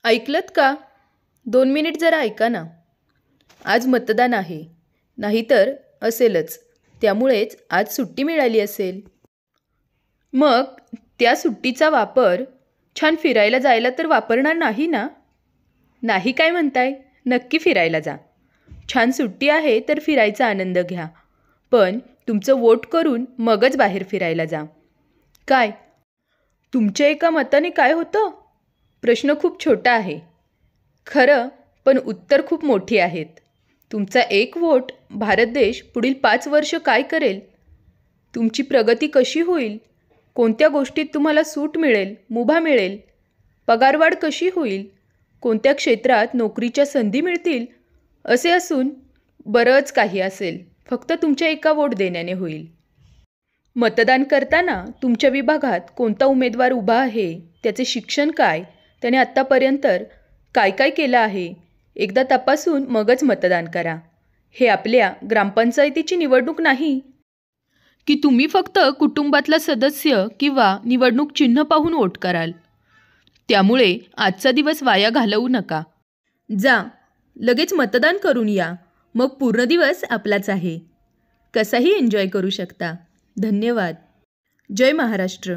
ऐकलत का? 2 मिनिट जरा ऐका ना. आज मतदान आहे. नाहीतर असेलच. त्यामुळेच आज सुट्टी मिळाली असेल. मग त्या सुट्टीचा वापर छान फिरायला जायला तर वापरणार नाही ना? नाही काय म्हणताय? नक्की फिरायला जा. छान सुट्टी आहे तर फिरायचा आनंद घ्या. पण तुमचं वोट करून मगच बाहेर फिरायला जा. काय? तुमच्या एका मताने काय होतं? प्रश्न खूप छोटा आहे. खरं, पण उत्तर खूप मोठी आहेत. तुमचा एक वोट भारत देश पुढील 5 वर्ष काय करेल? तुमची प्रगती कशी होईल? कोणत्या गोष्टीत तुम्हाला सूट मिळेल, मुभा मिळेल? पगारवाढ कशी होईल? कोणत्या क्षेत्रात नोकरीच्या संधी मिळतील? असे असून बरंच काही असेल. फक्त तुमच्या एका वोट देण्याने होईल. मतदान करताना तुमच्या विभागात कोणता उमेदवार उभा आहे, त्याचे शिक्षण काय, त्याने आत्तापर्यंत काय काय केलं आहे, एकदा तपासून मगच मतदान करा. हे आपल्या ग्रामपंचायतीची निवडणूक नाही की तुम्ही फक्त कुटुंबातला सदस्य किंवा निवडणूक चिन्ह पाहून वोट कराल. त्यामुळे आजचा दिवस वाया घालवू नका. जा, लगेच मतदान करून या. मग पूर्ण दिवस आपलाच आहे. कसाही एन्जॉय करू शकता. धन्यवाद. जय महाराष्ट्र.